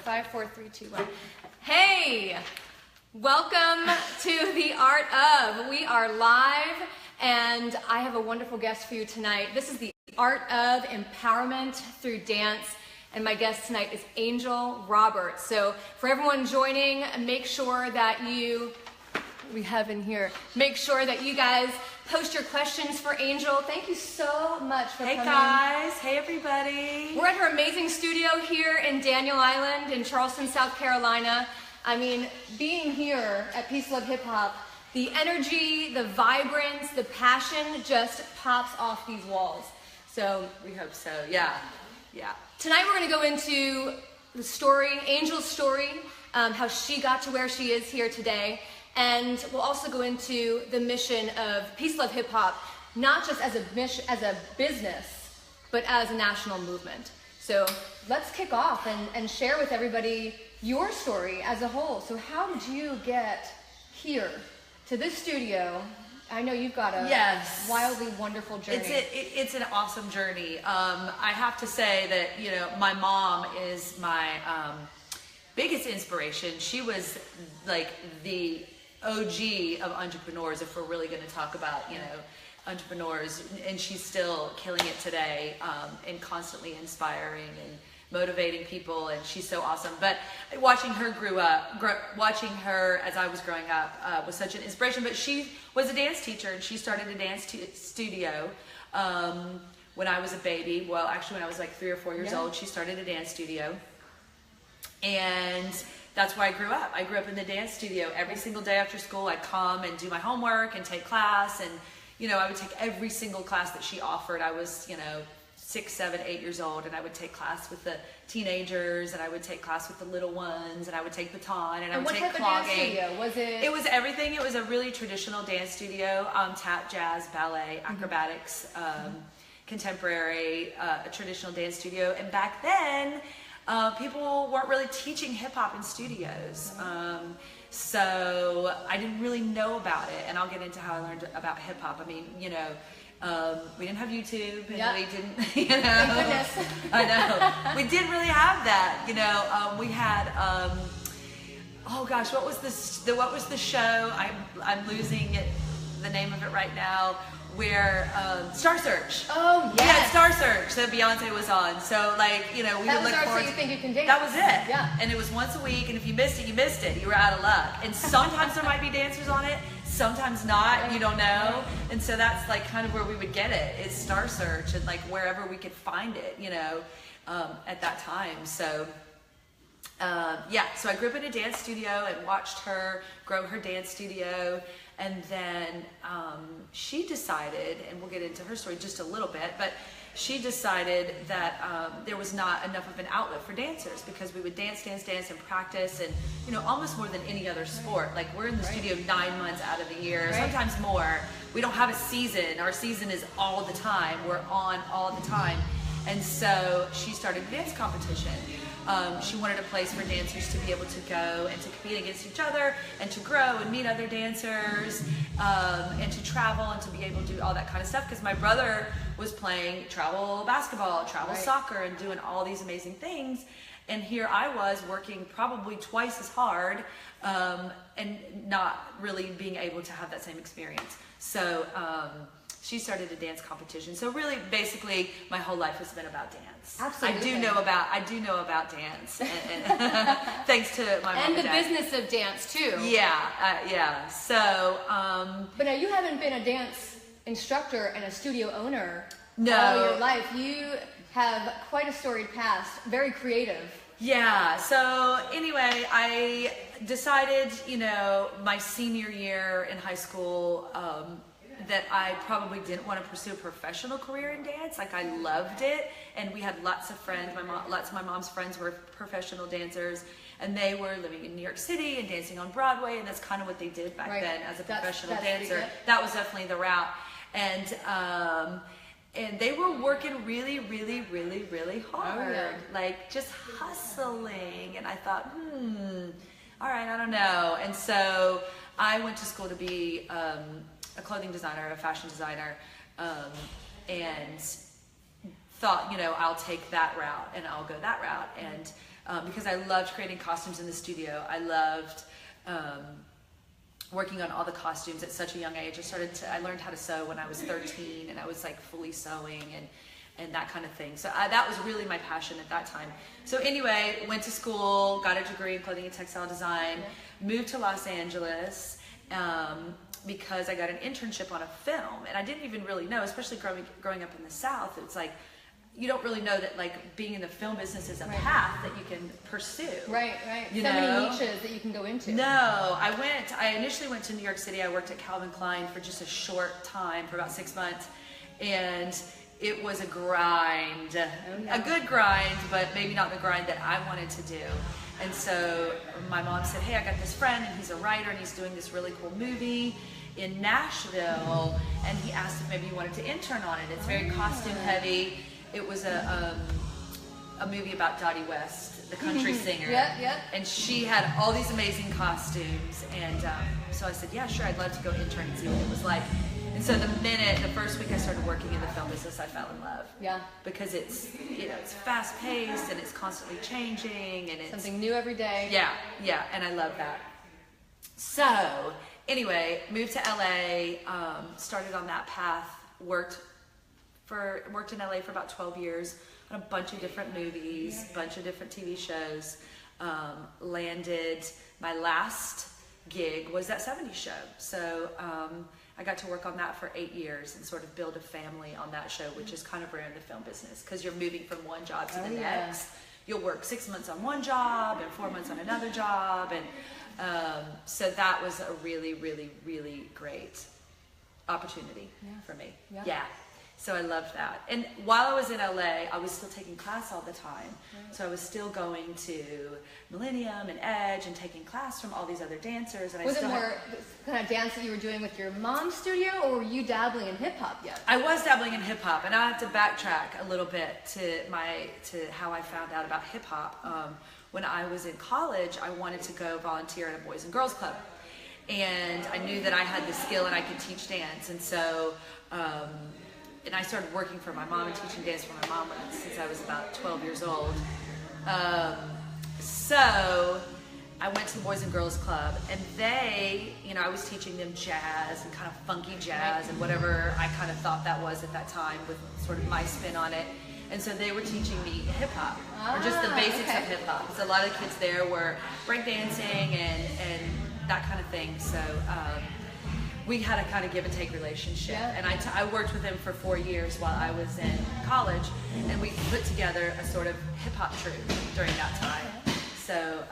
5, 4, 3, 2, 1. Hey, welcome to The Art Of. We are live, and I have a wonderful guest for you tonight. This is The Art Of Empowerment Through Dance, and my guest tonight is Angel Roberts. So for everyone joining, make sure that make sure that you guys post your questions for Angel. Thank you so much for coming. Hey guys, hey everybody. We're at her amazing studio here in Daniel Island in Charleston, South Carolina. I mean, being here at Peace Love Hip Hop, the energy, the vibrance, the passion just pops off these walls. So we hope so, yeah. Tonight we're gonna go into the story, Angel's story, how she got to where she is here today. And we'll also go into the mission of Peace Love Hip Hop, not just as a business, but as a national movement. So let's kick off and share with everybody your story as a whole. So how did you get here to this studio? I know you've got a wildly wonderful journey. It's an awesome journey. I have to say that, my mom is my biggest inspiration. She was like the OG of entrepreneurs, if we're really going to talk about, entrepreneurs, and she's still killing it today, and constantly inspiring and motivating people, and she's so awesome. But watching her watching her as I was growing up was such an inspiration. But she was a dance teacher, and she started a dance studio when I was a baby. Well, actually, when I was like 3 or 4 years old, she started a dance studio, and that's where I grew up. I grew up in the dance studio. Every single day after school, I'd come and do my homework and take class. And, I would take every single class that she offered. I was, 6, 7, 8 years old, and I would take class with the teenagers, and I would take class with the little ones, and I would take baton, and I would take clogging. What type of dance studio was it? It was everything. It was a really traditional dance studio, tap, jazz, ballet, acrobatics, contemporary, a traditional dance studio. And back then, people weren't really teaching hip hop in studios. So I didn't really know about it, and I'll get into how I learned about hip hop. I mean, we didn't have YouTube, and we didn't, Thank goodness. I know. We didn't really have that, we had, oh gosh, what was the show? I'm losing the name of it right now. Where Star Search. Oh yes. Yeah, Star Search that Beyonce was on. So we that would was look our forward. So You Think You Can Dance. That was it. Yeah. And it was once a week, and if you missed it, you missed it. You were out of luck. And sometimes there might be dancers on it, sometimes not. You don't know. And so that's kind of where we would get it. Is Star Search, and wherever we could find it, at that time. So. So I grew up in a dance studio and watched her grow her dance studio. And then she decided, and we'll get into her story just a little bit, but she decided that there was not enough of an outlet for dancers, because we would dance and practice, and almost more than any other sport. We're in the studio 9 months out of the year, sometimes more. We don't have a season. Our season is all the time. We're on all the time. And so she started a dance competition. She wanted a place for dancers to be able to go and to compete against each other, and to grow and meet other dancers, and to travel and to be able to do all that kind of stuff. Because my brother was playing travel basketball, travel soccer, and doing all these amazing things. And here I was working probably twice as hard, and not really being able to have that same experience. So she started a dance competition. So really, basically, my whole life has been about dance. Absolutely. I do know about dance, and thanks to my mom and the dad. business of dance too. Yeah. So, but now you haven't been a dance instructor and a studio owner no. all your life. You have quite a storied past. Very creative. Yeah. So anyway, I decided, my senior year in high school, that I probably didn't want to pursue a professional career in dance. I loved it, and we had lots of friends. Lots of my mom's friends were professional dancers, and they were living in New York City and dancing on Broadway, and that's kind of what they did back then as a professional dancer. That was definitely the route, and they were working really, really, really, really hard, just hustling. And I thought, all right, I don't know. And so I went to school to be a clothing designer, a fashion designer, and thought, I'll take that route and I'll go that route. And because I loved creating costumes in the studio. I loved working on all the costumes at such a young age. I learned how to sew when I was 13, and I was like fully sewing and that kind of thing. So that was really my passion at that time. So anyway, went to school, got a degree in clothing and textile design, moved to Los Angeles because I got an internship on a film, and I didn't even really know, especially growing up in the South, it's like, you don't really know that like being in the film business is a path that you can pursue. Right. So many niches that you can go into. No, I initially went to New York City. I worked at Calvin Klein for just a short time, for about 6 months. And it was a grind, a good grind, but maybe not the grind that I wanted to do. And so my mom said, hey, I got this friend and he's a writer and he's doing this really cool movie in Nashville. And he asked if maybe you wanted to intern on it. It's very costume heavy. It was a movie about Dottie West, the country singer. Yep. And she had all these amazing costumes. And so I said, yeah, sure, I'd love to go intern and see what it was like. And so the first week I started working in the film business, I fell in love. Yeah. Because it's fast paced and it's constantly changing and it's something new every day. Yeah, and I love that. So anyway, moved to LA, started on that path, worked in LA for about 12 years on a bunch of different movies, bunch of different TV shows. Landed, my last gig was that 70s show. So I got to work on that for 8 years and sort of build a family on that show, which is kind of rare in the film business because you're moving from one job to the next. You'll work 6 months on one job and 4 months on another job. And so that was a really, really, really great opportunity for me. Yeah. So I loved that. And while I was in LA, I was still taking class all the time. So I was still going to Millennium and Edge and taking class from all these other dancers. And was it more kind of dance that you were doing with your mom's studio, or were you dabbling in hip hop yet? I was dabbling in hip hop, and I have to backtrack a little bit to how I found out about hip hop. When I was in college, I wanted to go volunteer at a Boys and Girls Club. And I knew that I had the skill and I could teach dance. And so and I started working for my mom and teaching dance for my mom since I was about 12 years old. So I went to the Boys and Girls Club, and they, I was teaching them jazz and kind of funky jazz and whatever I kind of thought that was at that time with sort of my spin on it. And so they were teaching me hip hop, or just the basics of hip hop. So a lot of the kids there were breakdancing and that kind of thing. So we had a kind of give and take relationship. And I worked with him for 4 years while I was in college, and we put together a sort of hip hop troupe during that time. So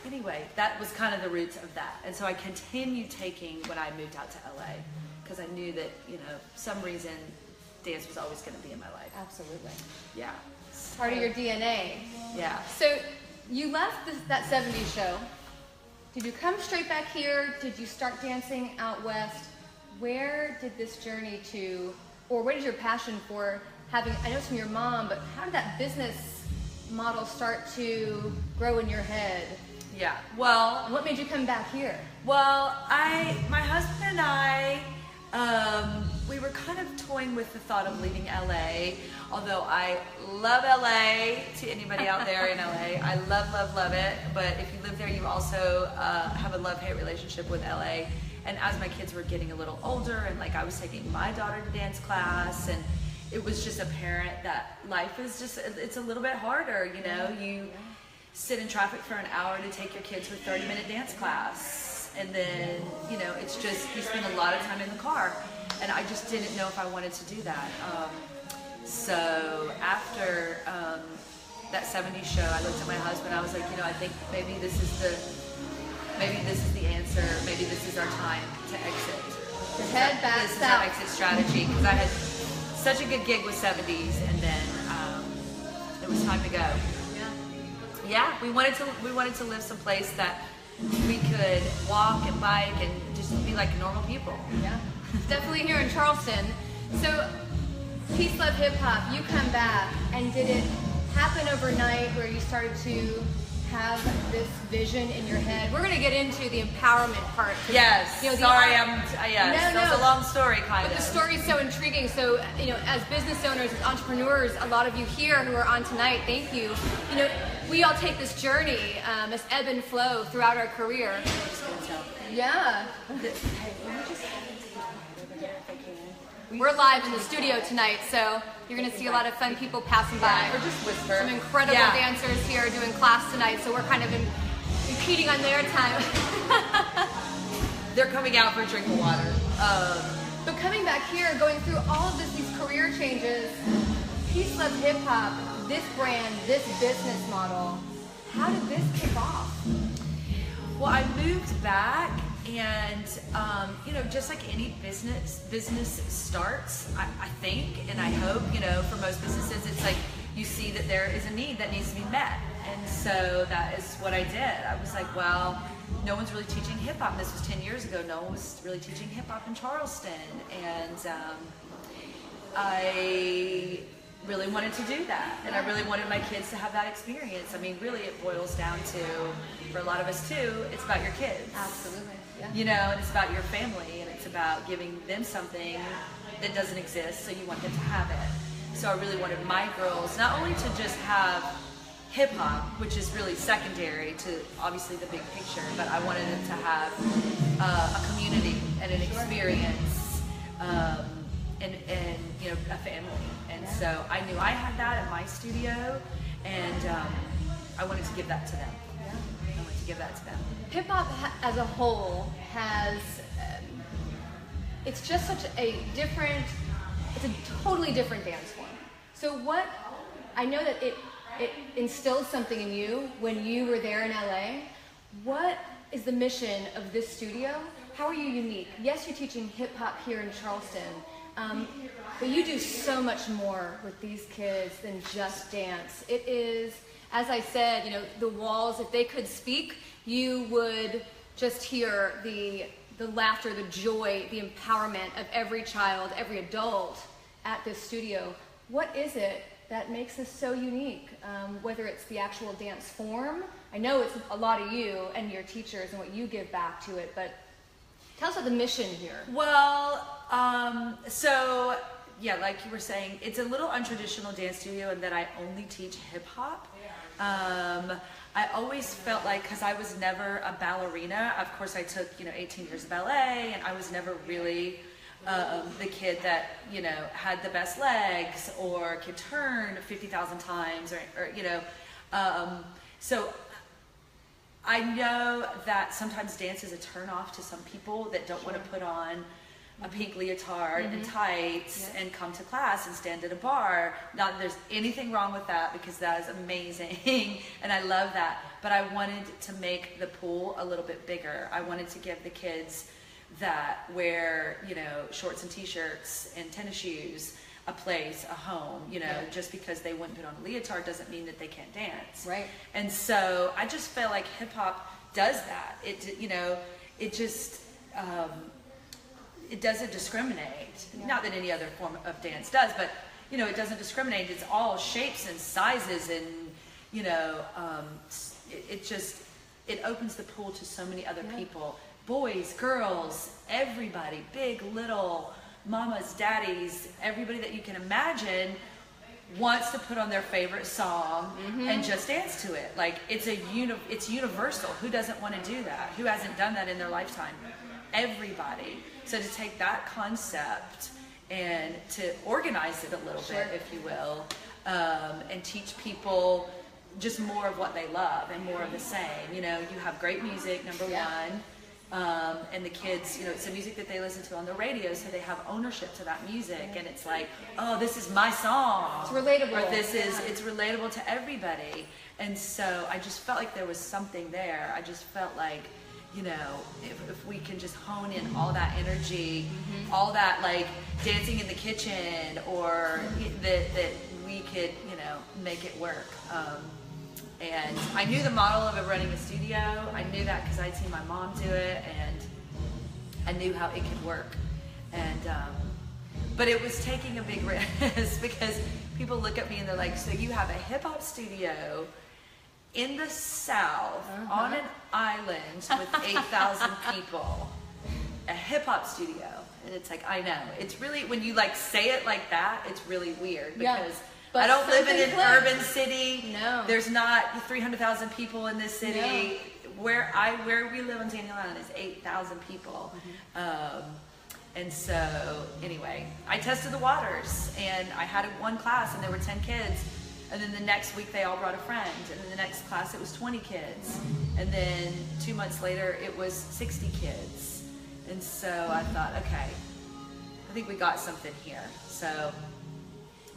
anyway, that was kind of the roots of that. And so I continued taking when I moved out to LA, because I knew that, some reason dance was always going to be in my life. Absolutely. Yeah. Part of your DNA. Yeah. So you left that 70s show. Did you come straight back here? Did you start dancing out west? Where did this journey where did your passion for having, I know it's from your mom, but how did that business model start to grow in your head? Yeah, well. What made you come back here? Well, my husband and I, we were kind of toying with the thought of leaving LA, although I love LA. To anybody out there in LA, I love it. But if you live there, you also have a love-hate relationship with LA. And as my kids were getting a little older, and I was taking my daughter to dance class, and it was just apparent that life is it's a little bit harder. You sit in traffic for an hour to take your kids to a 30-minute dance class, and then it's just you spend a lot of time in the car. And I just didn't know if I wanted to do that. So after that 70s show, I looked at my husband. I was like, I think maybe this is the answer. Maybe this is our time to exit. To head back This is south. our exit strategy, because I had such a good gig with 70s, and then it was time to go. Yeah, we wanted to live someplace that we could walk and bike and just be like normal people. Yeah. Definitely here in Charleston. So, Peace Love Hip Hop, you come back, and did it happen overnight where you started to have this vision in your head? We're going to get into the empowerment part. Yes. Sorry, that was a long story, kind of. But the story is so intriguing. So, as business owners, as entrepreneurs, a lot of you here who are on tonight, thank you. we all take this journey, this ebb and flow throughout our career. Yeah. We're live in the studio tonight, so you're going to see a lot of fun people passing by. Or just whisper. Some incredible dancers here doing class tonight, so we're kind of impeding on their time. They're coming out for a drink of water. But coming back here, going through all of these career changes, Peace Love Hip Hop, this brand, this business model, how did this kick off? Well, I moved back, and just like any business starts, I think, and I hope, for most businesses, it's like you see that there is a need that needs to be met, and so that is what I did. I was like, well, no one's really teaching hip hop. This was 10 years ago. No one was really teaching hip hop in Charleston, and I really wanted to do that, and I really wanted my kids to have that experience. I mean, really, it boils down to, for a lot of us too, it's about your kids. Absolutely, yeah. And it's about your family, and it's about giving them something that doesn't exist, so you want them to have it. So I really wanted my girls not only to just have hip hop, which is really secondary to obviously the big picture, but I wanted them to have a community and an experience, and a family. And so I knew I had that at my studio, and I wanted to give that to them. I wanted to give that to them. Hip hop as a whole has, it's just such a different, it's a totally different dance form. So I know that it instilled something in you when you were there in LA. What is the mission of this studio? How are you unique? Yes, you're teaching hip hop here in Charleston, but you do so much more with these kids than just dance. It is, as I said, the walls, if they could speak, you would just hear the laughter, the joy, the empowerment of every child, every adult at this studio. What is it that makes this so unique? Whether it's the actual dance form, I know it's a lot of you and your teachers and what you give back to it, but tell us about the mission here. Well, like you were saying, it's a little untraditional dance studio in that I only teach hip hop. I always felt like, because I was never a ballerina, of course I took 18 years of ballet, and I was never really the kid that had the best legs or could turn 50,000 times, or so I know that sometimes dance is a turn off to some people that don't want to put on a pink leotard and tights and come to class and stand at a bar. Not that there's anything wrong with that, because that is amazing and I love that, but I wanted to make the pool a little bit bigger. I wanted to give the kids that wear shorts and t-shirts and tennis shoes a place, a home. Just because they wouldn't put on a leotard doesn't mean that they can't dance. Right. And so I just feel like hip hop does that. It just it doesn't discriminate. Not that any other form of dance does, but it doesn't discriminate. It's all shapes and sizes, and it opens the pool to so many other people. Boys, girls, everybody, big, little, mamas, daddies, everybody that you can imagine wants to put on their favorite song and just dance to it. Like, it's universal. Who doesn't want to do that? Who hasn't done that in their lifetime? Everybody. So to take that concept and to organize it a little bit, if you will, and teach people just more of what they love and more of the same. You have great music, number one. And the kids, it's the music that they listen to on the radio, so they have ownership to that music, and it's like, oh, this is my song. It's relatable. Or it's relatable to everybody. And so I just felt like there was something there. I just felt like, if we can just hone in all that energy, all that like dancing in the kitchen, or that we could, make it work. And I knew the model of it running a studio. I knew that because I'd seen my mom do it, and I knew how it could work. And but it was taking a big risk, because people look at me and they're like, so you have a hip hop studio in the South on an island with 8,000 people, a hip hop studio. And it's like, I know, it's really, when you like say it like that, it's really weird, because But I don't live in something an clicked. urban city. No. There's not 300,000 people in this city. No. Where we live on Daniel Island is 8,000 people. And so, anyway, I tested the waters, and I had one class, and there were 10 kids. And then the next week, they all brought a friend. And then the next class, it was 20 kids. And then 2 months later, it was 60 kids. And so I thought, okay, I think we got something here. So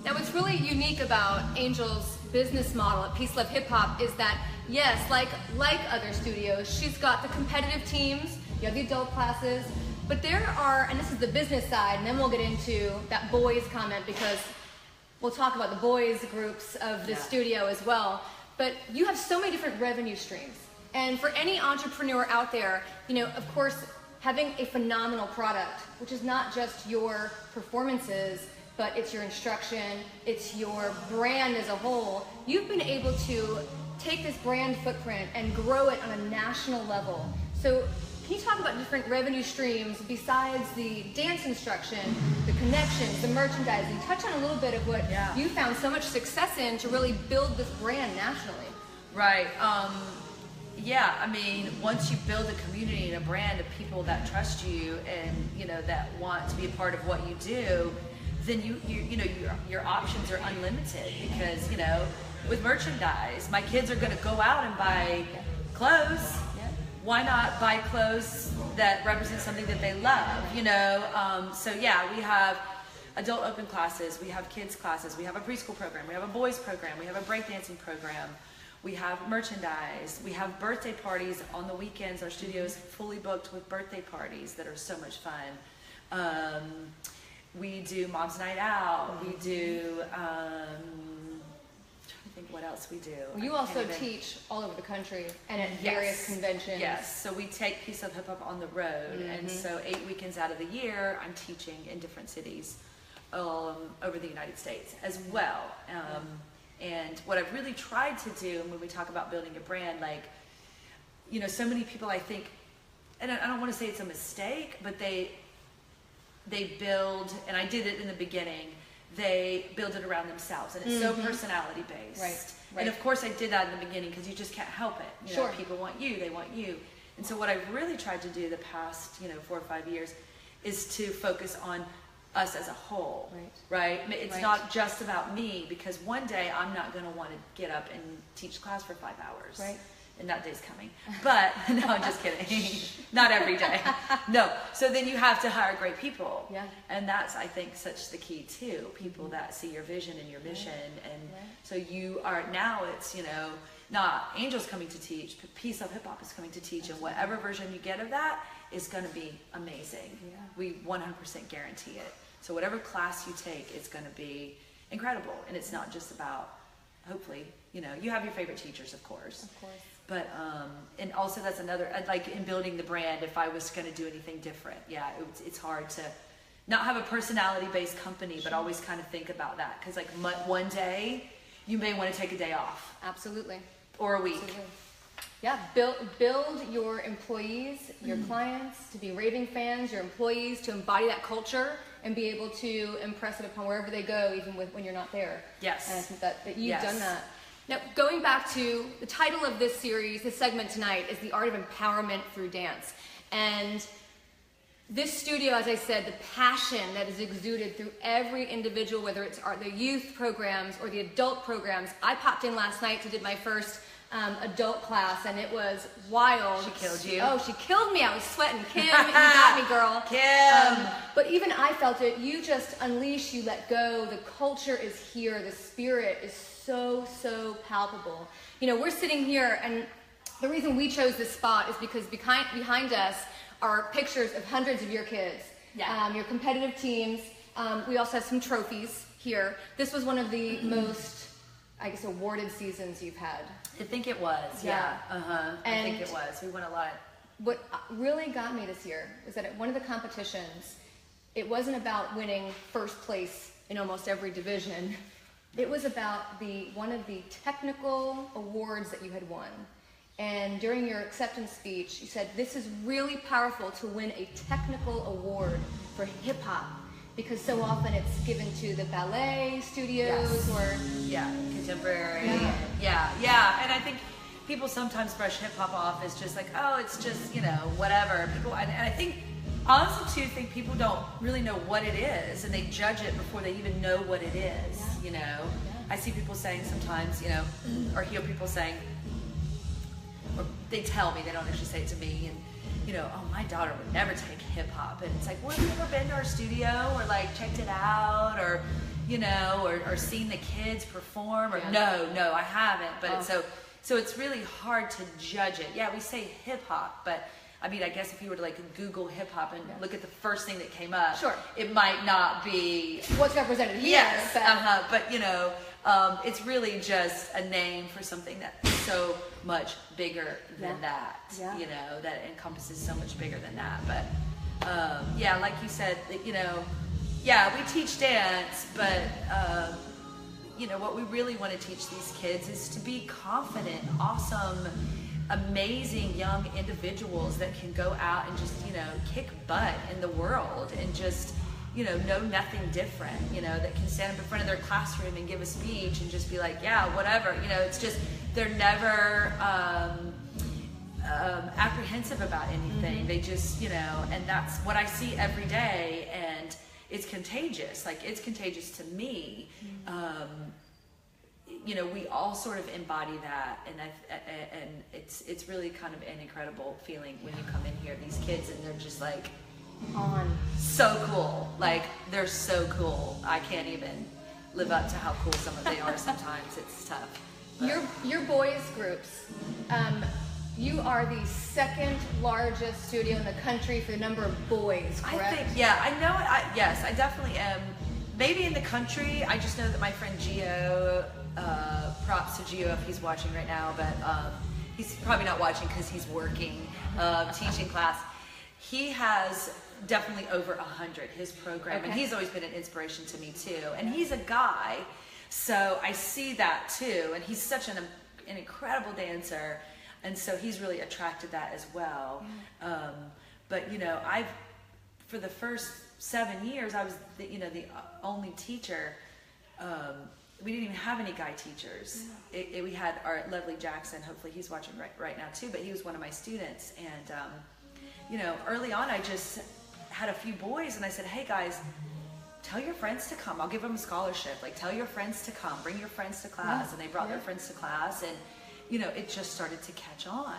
Now, what's really unique about Angel's business model at Peace Love Hip Hop is that, yes, like other studios, she's got the competitive teams, you have the adult classes, but there are, and this is the business side, and then we'll get into that boys comment because we'll talk about the boys groups of the studio as well. But you have so many different revenue streams. And for any entrepreneur out there, you know, of course, having a phenomenal product, which is not just your performances, but it's your instruction, it's your brand as a whole. You've been able to take this brand footprint and grow it on a national level. So can you talk about different revenue streams besides the dance instruction, the connections, the merchandising? Touch on a little bit of what you found so much success in to really build this brand nationally. Right. Yeah, I mean, once you build a community and a brand of people that trust you and, you know, that want to be a part of what you do, then you know, your options are unlimited because, you know, with merchandise, my kids are going to go out and buy clothes. Why not buy clothes that represent something that they love, you know? So yeah, we have adult open classes, we have kids classes, we have a preschool program, we have a boys program, we have a breakdancing program, we have merchandise, we have birthday parties on the weekends. Our studio is fully booked with birthday parties that are so much fun. We do Mom's Night Out, we do, think what else we do. Well, you also teach all over the country and at various conventions. Yes, so we take Peace Love Hip Hop on the road, and so 8 weekends out of the year, I'm teaching in different cities over the United States as well. And what I've really tried to do, when we talk about building a brand, like, you know, so many people, I think, and I don't want to say it's a mistake, but they build, and I did it in the beginning, they build it around themselves, and it's so personality based. Right. And of course I did that in the beginning because you just can't help it. You know, people want you, they want you. And so what I've really tried to do the past, you know, 4 or 5 years is to focus on us as a whole. Right? It's not just about me, because one day I'm not going to want to get up and teach class for 5 hours. Right. And that day's coming. But, no, I'm just kidding. Not every day. No. So then you have to hire great people. Yeah. And that's, I think, such the key, too. People that see your vision and your mission. And so you are, now it's, you know, not Angel's coming to teach, but Peace Love Hip Hop is coming to teach. And whatever version you get of that is going to be amazing. Yeah. We 100% guarantee it. So whatever class you take, it's going to be incredible. And it's not just about, hopefully, you know, you have your favorite teachers, of course. Of course. But, and also that's another, like in building the brand, if I was going to do anything different, it's hard to not have a personality-based company, but always kind of think about that. Because like one day, you may want to take a day off. Absolutely. Or a week. Absolutely. Yeah, build your employees, your clients to be raving fans, your employees to embody that culture and be able to impress it upon wherever they go, even when you're not there. Yes. And I think that you've done that. Now, going back to the title of this series, this segment tonight is The Art of Empowerment Through Dance. And this studio, as I said, the passion that is exuded through every individual, whether it's the youth programs or the adult programs. I popped in last night to do my first adult class, and it was wild. She killed you. Oh, she killed me. I was sweating. Kim, you got me, girl. Kim. But even I felt it. You just unleash, you let go. The culture is here. The spirit is so palpable. You know, we're sitting here, and the reason we chose this spot is because behind us are pictures of hundreds of your kids. Yeah. Your competitive teams. We also have some trophies here. This was one of the most, I guess, awarded seasons you've had. I think it was. Yeah. I think it was. We won a lot. What really got me this year was that at one of the competitions, it wasn't about winning first place in almost every division. It was about one of the technical awards that you had won. And during your acceptance speech, you said, this is really powerful to win a technical award for hip hop. because so often it's given to the ballet studios Yes. or Yeah, contemporary. Yeah. Yeah. And I think people sometimes brush hip hop off as just like, oh, it's just, whatever. People, and I think, honestly, too, think people don't really know what it is, and they judge it before they even know what it is. I see people saying sometimes, or hear people saying, or they tell me, they don't actually say it to me, and oh, my daughter would never take hip hop, and it's like, well, have you ever been to our studio or like checked it out, or or seen the kids perform, or no, I haven't, but it's so it's really hard to judge it. Yeah, we say hip hop, but I mean, I guess if you were to like Google hip hop and look at the first thing that came up, Sure. it might not be what's represented here. yes, but it's really just a name for something that's so much bigger than that. Yeah. That encompasses so much bigger than that. But like you said, we teach dance, but what we really want to teach these kids is to be confident, awesome, amazing young individuals that can go out and just kick butt in the world and just know nothing different, that can stand up in front of their classroom and give a speech and just be like, yeah, whatever, it's just, they're never apprehensive about anything. They just, and that's what I see every day, and it's contagious. Like, it's contagious to me. We all sort of embody that, and it's really kind of an incredible feeling when you come in here, these kids, and they're just like, so cool. Like, they're so cool. I can't even live up to how cool some of they are sometimes. It's tough. But. Your boys groups, you are the second largest studio in the country for the number of boys, correct? I think, I know it. Yes, I definitely am. Maybe in the country. I just know that my friend Gio, props to Gio if he's watching right now, but he's probably not watching because he's working, teaching class. He has definitely over 100, his program, and he's always been an inspiration to me too. And he's a guy, so I see that too, and he's such an incredible dancer, and so he's really attracted that as well. But I've, for the first 7 years, I was the only teacher. We didn't even have any guy teachers. We had our lovely Jackson. Hopefully he's watching right now too, but he was one of my students. And early on, I just had a few boys, and I said, hey guys, tell your friends to come. I'll give them a scholarship. Like, tell your friends to come. Bring your friends to class. And they brought their friends to class, and it just started to catch on.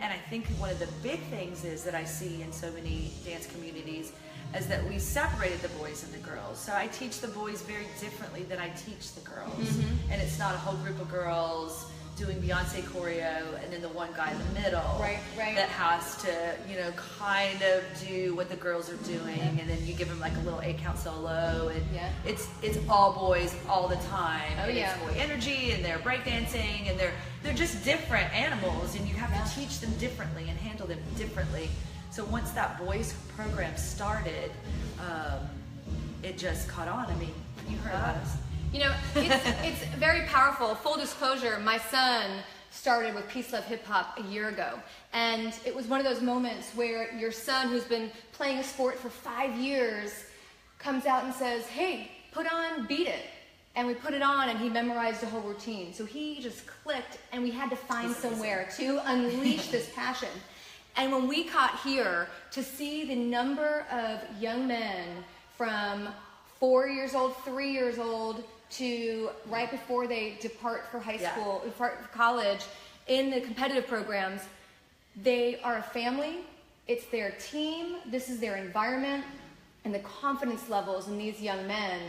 And I think one of the big things is that I see in so many dance communities is that we separated the boys and the girls. So I teach the boys very differently than I teach the girls. And it's not a whole group of girls doing Beyonce choreo and then the one guy in the middle that has to, kind of do what the girls are doing, and then you give them like a little 8-count solo, and it's all boys all the time. It's boy energy, and they're breakdancing, and they're just different animals, and you have to teach them differently and handle them differently. So once that boys program started, it just caught on. I mean, you heard about us. It's very powerful. Full disclosure, my son started with Peace Love Hip Hop a year ago. And it was one of those moments where your son, who's been playing a sport for 5 years, comes out and says, hey, put on Beat It. And we put it on, and he memorized the whole routine. So he just clicked, and we had to find somewhere to unleash this passion. And when we caught here, to see the number of young men from 4 years old, 3 years old, to right before they depart for high school, depart for college, in the competitive programs, they are a family. It's their team. This is their environment, and the confidence levels in these young men,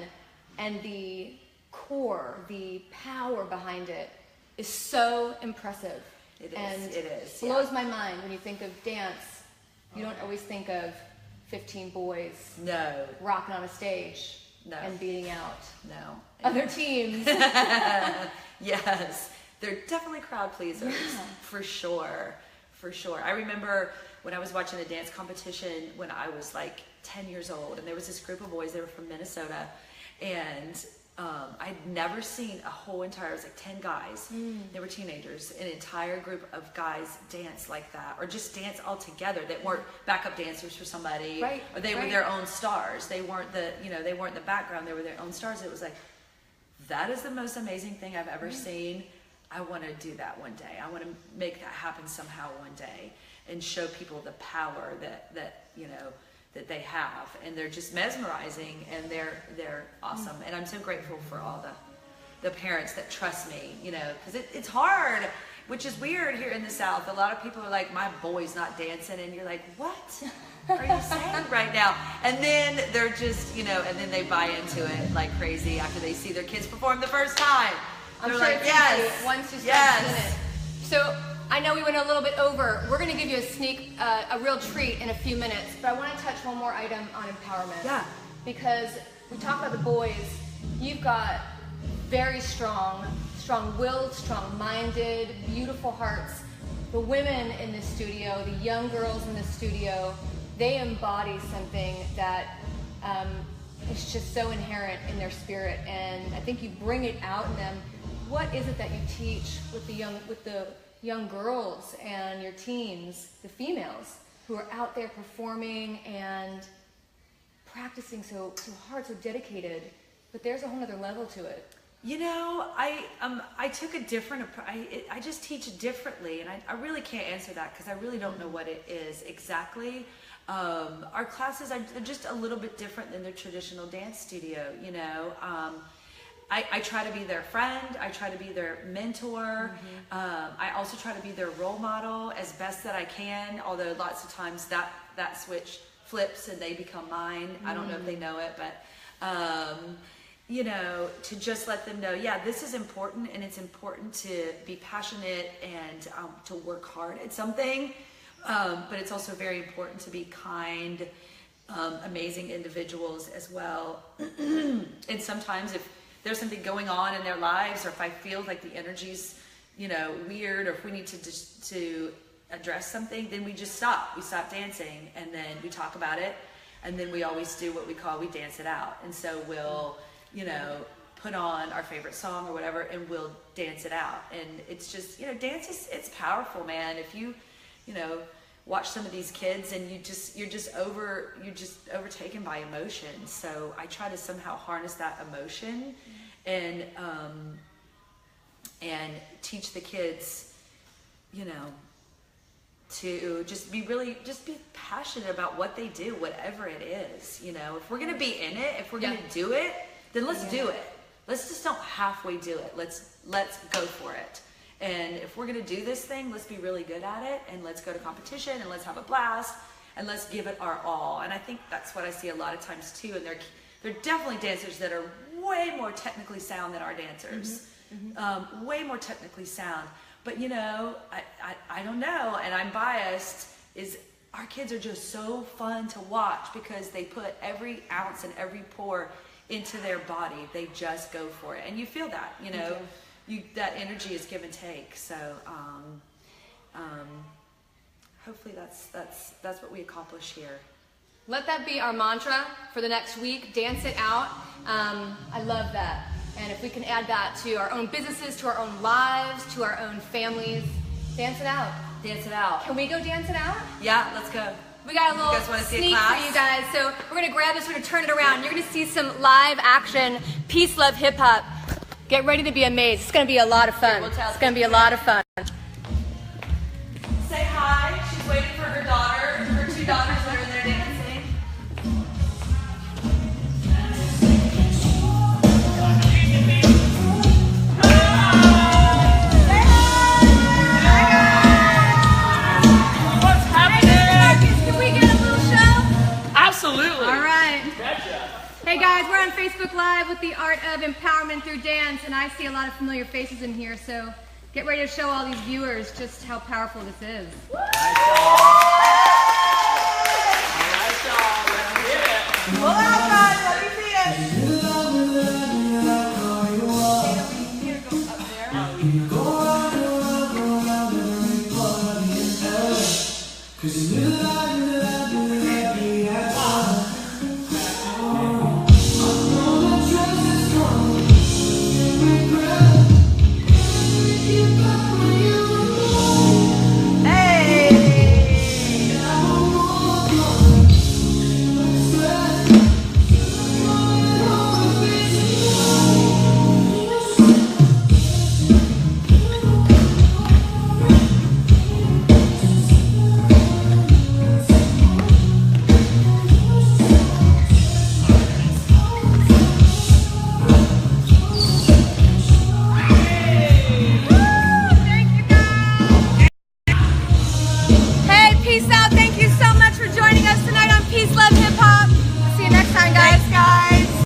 and the core, the power behind it, is so impressive. It is. Blows my mind when you think of dance. You don't always think of 15 boys rocking on a stage and beating out other teams. Yes, they're definitely crowd pleasers, for sure. I remember when I was watching a dance competition when I was like 10 years old, and there was this group of boys. They were from Minnesota, and I'd never seen a whole entire, it was like 10 guys, they were teenagers, an entire group of guys dance like that, or just dance all together that weren't backup dancers for somebody, right, or they were their own stars. They weren't they weren't the background, they were their own stars. It was like, that is the most amazing thing I've ever seen. I want to do that one day. I want to make that happen somehow one day and show people the power that that they have, and they're just mesmerizing, and they're awesome. And I'm so grateful for all the parents that trust me, because it's hard, which is weird here in the South. A lot of people are like, my boy's not dancing, and you're like, what are you saying right now? And then they're just, and then they buy into it like crazy after they see their kids perform the first time. I'm they're sure like, it's yes, easy once you start yes. doing it. So I know we went a little bit over. We're going to give you a real treat in a few minutes, but I want to touch one more item on empowerment. Yeah. Because we talk about the boys. You've got very strong-willed, strong-minded, beautiful hearts. The women in the studio, the young girls in the studio, they embody something that is just so inherent in their spirit, and I think you bring it out in them. What is it that you teach with the young girls and your teens, the females, who are out there performing and practicing so hard, so dedicated, but there's a whole other level to it? I took a different approach. I just teach differently, and I really can't answer that because I really don't know what it is exactly. Our classes are just a little bit different than the traditional dance studio, I try to be their friend. I try to be their mentor. I also try to be their role model as best that I can, although lots of times that switch flips and they become mine. I don't know if they know it, but to just let them know, yeah, this is important, and it's important to be passionate and to work hard at something, but it's also very important to be kind, amazing individuals as well. And sometimes if there's something going on in their lives, or if I feel like the energy's, weird, or if we need to address something, then we just stop. We stop dancing, and then we talk about it, and then we always do what we dance it out. And so we'll, put on our favorite song or whatever, and we'll dance it out. And it's just, dance it's powerful, man. If you, watch some of these kids, and you're just overtaken by emotion. So I try to somehow harness that emotion and teach the kids, to just be passionate about what they do, whatever it is. If we're gonna be in it, if we're gonna do it, then let's do it. Let's just don't halfway do it. Let's go for it. And if we're gonna do this thing, let's be really good at it, and let's go to competition, and let's have a blast, and let's give it our all. And I think that's what I see a lot of times too. And they're definitely dancers that are way more technically sound than our dancers, way more technically sound. But I don't know, and I'm biased. Is our kids are just so fun to watch because they put every ounce and every pore into their body. They just go for it, and you feel that, that energy is give and take. So hopefully that's what we accomplish here. Let that be our mantra for the next week. Dance it out. I love that. And if we can add that to our own businesses, to our own lives, to our own families, dance it out. Dance it out. Can we go dance it out? Yeah, let's go. We got a little sneak for you guys. So we're going to grab this, we're going to turn it around. You're going to see some live action Peace Love Hip Hop. Get ready to be amazed. It's going to be a lot of fun. It's going to be a lot of fun. Say hi. She's waiting for her daughter, her two daughters that are in there dancing. Absolutely. All right. Hey guys, we're on Facebook Live with the Art of Empowerment Through Dance, and I see a lot of familiar faces in here, so get ready to show all these viewers just how powerful this is. All right, y'all. Let's get it. Pull out, guys. Let me see it. peace out. Thank you so much for joining us tonight on Peace, Love, Hip Hop. See you next time, guys. Thanks, guys.